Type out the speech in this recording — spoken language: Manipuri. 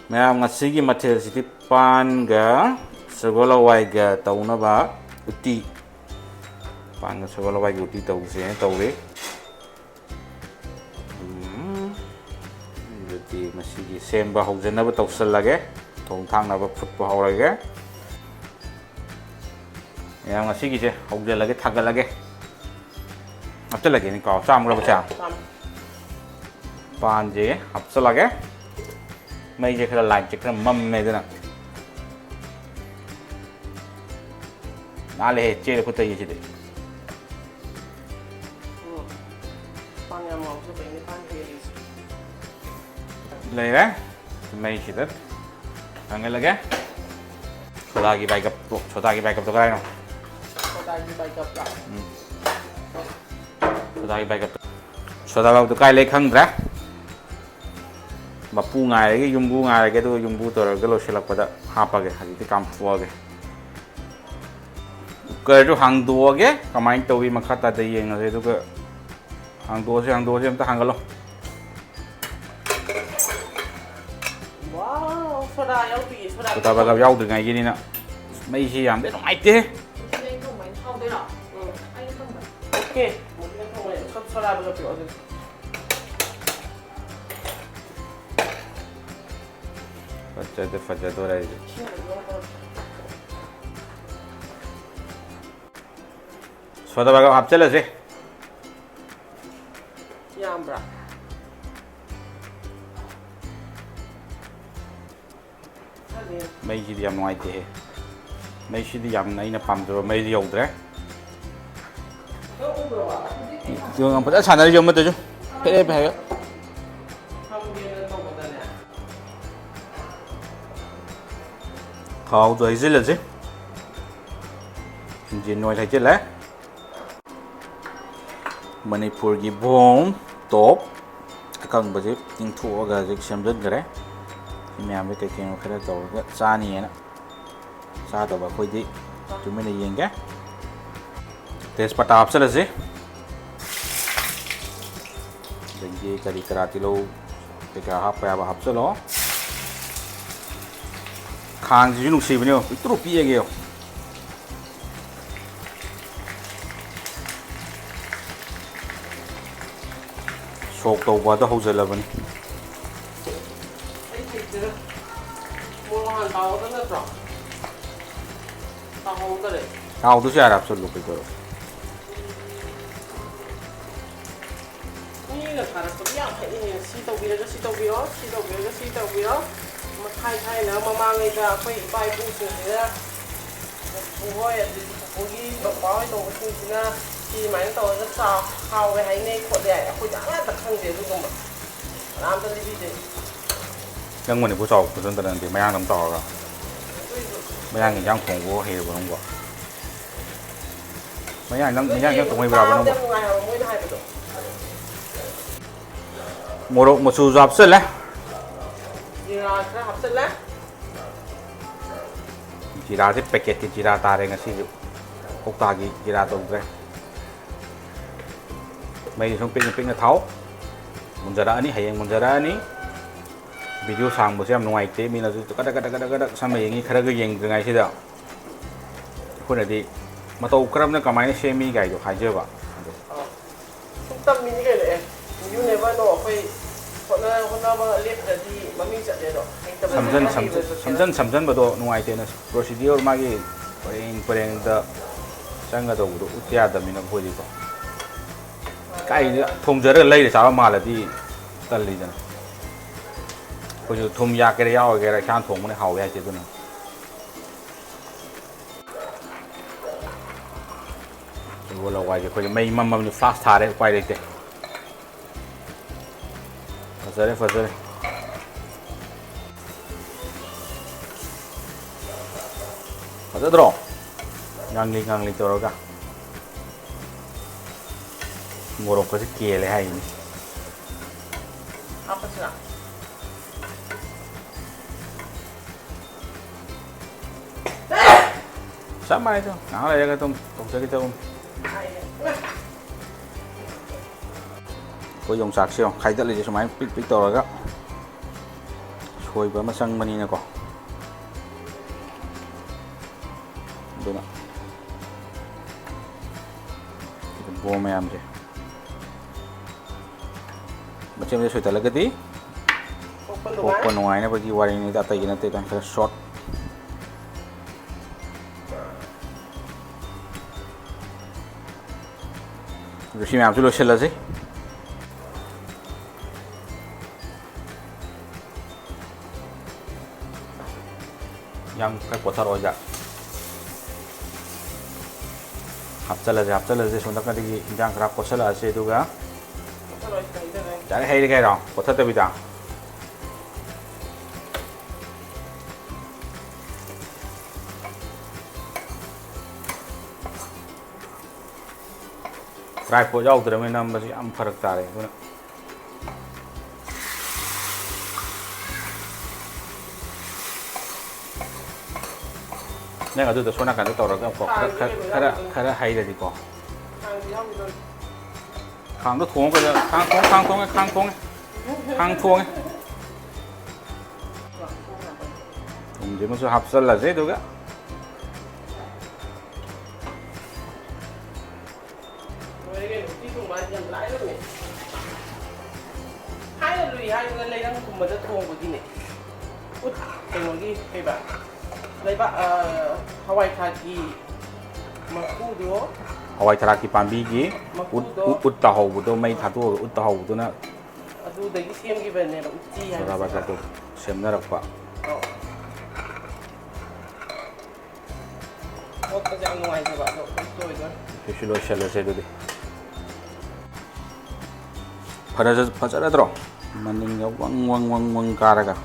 ꯃꯌꯥꯝ ꯉꯁꯤꯒꯤ ꯃꯊꯦꯜꯁꯤꯗꯤ ꯄꯥꯟꯒ ꯁꯒꯣꯜ ꯍꯋꯥꯏꯒ ꯇꯧꯅꯕ ꯎꯇꯤ ꯄꯥꯟꯒ ꯁꯒꯣꯜ ꯍꯋꯥꯏꯒꯤ ꯎꯇꯤ ꯇꯧꯁꯦꯅ ꯇꯧꯔꯤ ꯑꯗꯨꯗꯤ ꯃꯁꯤꯒꯤ ꯁꯦꯝꯕ ꯍꯧꯖꯅꯕ ꯇꯧꯁꯜꯂꯒꯦ ꯊꯣꯡ ꯊꯥꯛꯅꯕ ꯐꯨꯠꯄ ꯍꯧꯔꯒꯦ ꯃꯌꯥꯝ ꯉꯁꯤꯒꯤꯁꯦ ꯍꯧꯖꯜꯂꯒꯦ ꯊꯥꯒꯠꯂꯒꯦ ꯍꯥꯞꯆꯜꯂꯒꯦꯅꯤ ꯀꯥꯎ ꯆꯥꯝꯃꯨꯔꯕ ꯆꯥ ꯄꯥꯟꯁꯦ ꯍꯥꯞꯆꯜꯂꯒꯦ ꯃꯩꯁꯦ ꯈꯔ ꯂꯥꯏꯠꯁꯦ ꯈꯔ ꯃꯝꯃꯦꯗꯅ ꯅꯥꯜꯂꯦꯍꯦ ꯆꯦꯔ ꯈꯨꯠꯇꯩꯁꯤꯗꯤ ꯂꯩꯔꯦ ꯃꯩꯁꯤꯗ ꯊꯥꯡꯒꯠꯂꯒꯦ ꯁꯣꯗꯥꯒꯤ ꯕꯥꯏꯀꯞꯇꯣ ꯀꯗꯥꯏꯅꯣ ꯁꯣꯗꯥꯒꯤ ꯕꯥꯏꯀꯞꯇꯣ ꯁꯣꯗꯥ ꯕꯥꯏꯀꯞꯇꯣ ꯀꯥꯏ ꯂꯩ ꯈꯪꯗ꯭ꯔꯦ ꯃꯄꯨ ꯉꯥꯏꯔꯒꯦ ꯌꯨꯝꯕꯨ ꯉꯥꯏꯔꯒꯦ ꯑꯗꯨꯒ ꯌꯨꯝꯕꯨ ꯇꯧꯔꯒ ꯂꯣꯏꯁꯤꯜꯂꯛꯄꯗ ꯍꯥꯞꯄꯒꯦ ꯍꯧꯖꯤꯛꯇꯤ ꯀꯥꯝꯊꯣꯛꯑꯒꯦ ꯀꯨꯀꯔꯗꯨ ꯍꯥꯡꯗꯣꯛꯑꯒꯦ ꯀꯃꯥꯏꯅ ꯇꯧꯋꯤ ꯃꯈꯥ ꯇꯥꯗ ꯌꯦꯡꯉꯁꯦ ꯑꯗꯨꯒ ꯍꯥꯡꯗꯣꯛꯑꯁꯦ ꯑꯝꯇ ꯍꯥꯡꯒꯠꯂꯣ ꯁꯣꯗꯥ ꯕꯥꯏꯀꯞ ꯌꯥꯎꯗ꯭ꯔꯤꯉꯩꯒꯤꯅꯤꯅ ꯃꯩꯁꯤ ꯌꯥꯝꯗꯤ ꯅꯨꯡꯉꯥꯏꯇꯦ ꯐꯖꯗꯣꯔꯦ ꯑꯩꯁꯦ ꯁꯣꯗꯥ ꯕꯥꯏꯀꯞ ꯍꯥꯞꯆꯜꯂꯁꯦ ꯌꯥꯝꯕ꯭ꯔꯥ ꯃꯩꯁꯤꯗꯤ ꯌꯥꯝ ꯅꯨꯡꯉꯥꯏꯇꯦꯍꯦ ꯃꯩꯁꯤꯗꯤ ꯌꯥꯝꯅ ꯑꯩꯅ ꯄꯥꯝꯖꯕ ꯃꯩꯗꯤ ꯌꯧꯗ꯭ꯔꯦ ꯐꯖꯅ ꯁꯥꯟꯅꯔꯤꯁꯦ ꯑꯃꯠꯇꯁꯨ ꯐꯦꯔꯦ ꯐꯦꯔꯦ ꯊꯥꯎꯗꯣ ꯍꯩꯖꯤꯜꯂꯁꯤ ꯏꯟꯖꯤꯟ ꯑꯣꯏꯜ ꯍꯩꯖꯤꯜꯂꯦ ꯃꯅꯤꯄꯨꯔꯒꯤ ꯕꯣꯝ ꯇꯣꯞ ꯑꯀꯪꯕꯁꯦ ꯇꯤꯡꯊꯣꯛꯑꯒ ꯍꯧꯖꯤꯛ ꯁꯦꯝꯖꯤꯟꯈ꯭ꯔꯦ ꯁꯤ ꯃꯌꯥꯝꯁꯦ ꯀꯩꯀꯩꯅꯣ ꯈꯔ ꯇꯧꯔꯒ ꯆꯥꯅꯤꯌꯦꯅ ꯆꯥꯗꯕ ꯑꯩꯈꯣꯏꯗꯤ ꯇꯨꯃꯤꯟꯅ ꯌꯦꯡꯒꯦ ꯇꯦꯖꯄꯇꯥ ꯍꯥꯞꯆꯜꯂꯁꯤ ꯑꯗꯒꯤ ꯀꯔꯤ ꯀꯔꯥ ꯇꯤꯜꯍꯧ ꯀꯩꯀꯥ ꯍꯥꯞꯄ ꯌꯥꯕ ꯍꯥꯞꯆꯜꯂꯣ ꯈꯥꯡꯁꯤꯁꯨ ꯅꯨꯡꯁꯤꯕꯅꯦ ꯄꯤꯛꯇ꯭ꯔꯨ ꯄꯤꯛꯑꯒꯦ ꯁꯣꯛ ꯇꯧꯕꯗ ꯍꯧꯖꯤꯜꯂꯕꯅꯤ ꯇꯥꯎꯗꯁꯨ ꯌꯥꯔꯦ ꯍꯥꯞꯆꯜꯂꯨ ꯀꯩꯗꯧꯔꯒꯦ ꯃꯤꯅ ꯊꯥꯔꯛꯄꯗꯤ ꯌꯥꯝ ꯍꯩꯅꯤꯡꯉꯦ ꯁꯤ ꯇꯧꯕꯤꯔꯒ ꯁꯤ ꯇꯧꯕꯤꯔꯣ ꯁꯤ ꯇꯧꯕꯤꯔꯒ ꯁꯤ ꯇꯧꯕꯤꯔꯣ ꯃꯈꯥꯏ ꯊꯥꯏꯅ ꯃꯃꯥꯡꯉꯩꯗ ꯑꯩꯈꯣꯏ ꯏꯄꯥ ꯏꯄꯨꯁꯤꯡꯁꯤꯅ ꯄꯨꯍꯣꯏ ꯑꯗꯒꯤ ꯄꯨꯄꯨꯒꯤ ꯕꯕꯥꯍꯣꯏ ꯇꯧꯕꯁꯤꯡꯁꯤꯅ ꯁꯤ ꯁꯨꯃꯥꯏꯅ ꯇꯧꯔꯒ ꯍꯥꯎꯋꯦ ꯍꯥꯏꯅꯩ ꯈꯣꯠꯂꯦ ꯍꯥꯏ ꯑꯩꯈꯣꯏꯗꯤ ꯑꯃꯠꯇ ꯈꯪꯗꯦ ꯑꯗꯨꯒꯨꯝꯕ ꯀꯅꯥꯝꯇ ꯂꯤꯕꯤꯗꯦ ꯅꯪ ꯃꯅꯤꯄꯨꯔ ꯆꯥꯎꯔꯛꯄꯁꯨ ꯅꯠꯇꯅ ꯅꯪꯗꯤ ꯃꯌꯥꯡꯗ ꯑꯃ ꯇꯧꯔꯒ ꯃꯌꯥꯡꯒꯤ ꯏꯟꯖꯥꯡ ꯊꯣꯡꯕ ꯍꯩꯔꯕ ꯅꯪꯕꯣ ꯃꯌꯥꯡ ꯏꯟꯖꯥꯡ ꯊꯣꯡꯕ ꯍꯩꯕ꯭ꯔꯥꯕ ꯅꯪꯕꯣ ꯌꯥꯝ ꯅꯨꯡꯉꯥꯏ ꯍꯥꯏꯕ ꯃꯣꯏꯅ ꯍꯥꯏꯕꯗꯣ ꯃꯣꯔꯣꯛ ꯃꯆꯨꯁꯨ ꯍꯥꯞꯆꯜꯂꯦ ꯖꯤꯔꯥ ꯈꯔ ꯍꯥꯞꯆꯜꯂꯦ ꯖꯤꯔꯥꯁꯦ ꯄꯦꯀꯦꯠꯀꯤ ꯖꯤꯔꯥ ꯇꯥꯔꯦ ꯉꯁꯤꯁꯨ ꯀꯧꯇꯥꯒꯤ ꯖꯤꯔꯥ ꯇꯧꯗ꯭ꯔꯦ ꯃꯩꯁꯦ ꯁꯨꯝ ꯄꯤꯛꯅ ꯄꯤꯛꯅ ꯊꯥꯎ ꯃꯨꯟꯖꯔꯛꯑꯅꯤ ꯍꯌꯦꯡ ꯃꯨꯟꯖꯔꯛꯑꯅꯤ ꯚꯤꯗꯤꯑꯣ ꯁꯥꯡꯕꯁꯦ ꯌꯥꯝ ꯅꯨꯡꯉꯥꯏꯇꯦ ꯃꯤꯅꯁꯨ ꯀꯗꯛ ꯁꯝꯃ ꯌꯦꯡꯉꯤ ꯈꯔꯒ ꯌꯦꯡꯗ꯭ꯔꯤꯉꯩꯁꯤꯗ ꯑꯩꯈꯣꯏꯅꯗꯤ ꯃꯇꯧ ꯀꯔꯝꯅ ꯀꯃꯥꯏꯅ ꯁꯦꯝꯃꯤ ꯀꯥꯏꯗꯣ ꯍꯥꯏꯖꯕ ꯁꯨꯝ ꯇꯝꯃꯤꯅꯤ ꯀꯩꯅꯣ ꯌꯨ ꯅꯦꯚꯔ ꯅꯣ ꯑꯩꯈꯣꯏ ꯍꯣꯠꯅꯕ ꯂꯦꯞꯇ꯭ꯔꯗꯤ ꯃꯃꯤꯡ ꯆꯠꯂꯦꯗꯣ ꯁꯝꯖꯟꯕꯗꯣ ꯅꯨꯡꯉꯥꯏꯇꯦꯅ ꯄ꯭ꯔꯣꯁꯤꯗꯤꯌꯣꯔ ꯃꯥꯒꯤ ꯄꯔꯦꯡꯗ ꯆꯪꯒꯗꯧꯕꯗꯣ ꯎꯠꯄ ꯌꯥꯗꯕꯅꯤꯅ ꯑꯩꯈꯣꯏꯗꯤꯀꯣ ꯀꯥꯏꯗ ꯊꯣꯡꯖꯔꯒ ꯂꯩꯔ ꯆꯥꯕ ꯃꯥꯜꯂꯗꯤ ꯇꯜꯂꯤꯗꯅ ꯑꯩꯈꯣꯏꯁꯨ ꯊꯨꯝ ꯌꯥꯛꯀꯦꯔꯥ ꯌꯥꯎꯔꯒꯦꯔꯥ ꯏꯁꯥꯅ ꯊꯣꯡꯕꯅ ꯍꯥꯎꯋꯦ ꯍꯥꯏꯁꯦ ꯑꯗꯨꯅ ꯁꯒꯣꯜ ꯍꯋꯥꯏꯁꯦ ꯑꯩꯈꯣꯏꯁꯦ ꯃꯩ ꯃꯝꯃꯕꯅꯤ ꯐ꯭ꯂꯥꯁ ꯊꯥꯔꯦ ꯎꯄꯥꯏ ꯂꯩꯇꯦ ꯐꯖꯔꯦ ꯐꯖꯗ꯭ꯔꯣ ꯉꯥꯡꯂꯤ ꯇꯧꯔꯒ ꯃꯣꯔꯣꯛꯀꯁꯦ ꯀꯦꯜꯂꯦ ꯍꯥꯏꯅꯤ ꯍꯥꯞꯄꯁꯤꯔꯥ ꯆꯞ ꯃꯥꯟꯅꯩꯗ ꯉꯥꯏꯍꯥꯛ ꯂꯩꯔꯒ ꯑꯗꯨꯝ ꯇꯧꯖꯈꯤ ꯇꯧꯕꯅꯤ ꯑꯩꯈꯣꯏ ꯌꯣꯡꯆꯥꯛꯁꯦ ꯈꯥꯏꯗꯠꯂꯤꯁꯦ ꯁꯨꯃꯥꯏꯅ ꯄꯤꯛ ꯇꯧꯔꯒ ꯁꯣꯏꯕ ꯑꯃ ꯆꯪꯕꯅꯤꯅꯀꯣ ꯑꯗꯨꯅ ꯕꯣ ꯃꯌꯥꯝꯁꯦ ꯃꯆꯦꯠ ꯃꯆꯦꯠ ꯁꯣꯏꯗꯠꯂꯒꯗꯤ ꯄꯣꯛꯄ ꯅꯨꯡꯉꯥꯏꯅꯕꯒꯤ ꯋꯥꯔꯤꯅꯤꯗ ꯑꯇꯩꯒꯤ ꯅꯠꯇꯦꯗ ꯈꯔ ꯁꯣꯔꯠ ꯑꯗꯨ ꯁꯤ ꯃꯌꯥꯝꯁꯨ ꯂꯣꯏꯁꯤꯜꯂꯁꯤ ꯌꯥꯝ ꯈꯔ ꯄꯣꯊꯥꯔꯛꯑꯣꯏꯗ ꯍꯥꯞꯆꯜꯂꯁꯤ ꯁꯣꯝ ꯅꯥꯀꯟꯗꯒꯤ ꯏꯟꯖꯥꯡ ꯈꯔ ꯀꯣꯠꯁꯜꯂꯛꯑꯁꯤ ꯑꯗꯨꯒ ꯗꯥꯏꯔꯦꯛ ꯍꯩꯔꯦ ꯀꯩꯅꯣ ꯀꯣꯊꯠꯇꯕꯤꯗ ꯗ꯭ꯔꯥꯏ ꯐ꯭ꯔꯨꯠ ꯌꯥꯎꯗ꯭ꯔꯕꯅꯤꯅ ꯅꯝꯕꯁꯤ ꯌꯥꯝ ꯐꯔꯛ ꯇꯥꯔꯦ ꯑꯗꯨꯅ ꯅꯪ ꯑꯗꯨꯗ ꯁꯣꯝ ꯅꯥꯀꯟꯗ ꯇꯧꯔꯒ ꯈꯔ ꯍꯩꯔꯗꯤꯀꯣ ꯈꯥꯡꯗꯣ ꯊꯣꯡꯉꯒ ꯈꯥꯡ ꯊꯣꯡꯉꯦ ꯊꯨꯝꯁꯤꯃꯁꯨ ꯍꯥꯞꯆꯜꯂꯁꯤ ꯑꯗꯨꯒ ꯂꯩꯔꯪꯒꯨꯝꯕꯗ ꯊꯣꯡꯕꯒꯤꯅꯦ ꯎꯠ ꯀꯩꯅꯣꯒꯤ ꯀꯩꯕ ꯂꯩꯕꯥꯛ ꯍꯋꯥꯏ ꯊꯔꯥꯛꯀꯤ ꯃꯀꯨꯗꯣ ꯍꯋꯥꯏ ꯊꯔꯥꯛꯀꯤ ꯄꯥꯝꯕꯤꯒꯤ ꯎꯠ ꯇꯥꯍꯧꯕꯗꯣ ꯃꯩ ꯊꯥꯗꯣꯛꯑꯒ ꯎꯠ ꯇꯥꯍꯧꯕꯗꯨꯅ ꯑꯗꯨꯗꯒꯤ ꯁꯦꯝꯈꯤꯕꯅꯦꯕ ꯎꯠꯇꯤ ꯍꯥꯏꯕꯁꯦ ꯁꯦꯝꯅꯔꯛꯄ ꯑꯣꯠꯄꯁꯦ ꯌꯥꯝ ꯅꯨꯡꯉꯥꯏꯖꯕ ꯑꯗꯣ ꯂꯣꯏꯗꯣꯏ ꯁꯤꯁꯨ ꯂꯣꯏꯁꯤꯜꯂꯁꯦ ꯑꯗꯨꯗꯤ ꯐꯖꯔꯗ꯭ꯔꯣ ꯃꯅꯤꯡꯒ ꯋꯪ ꯀꯥꯔꯒ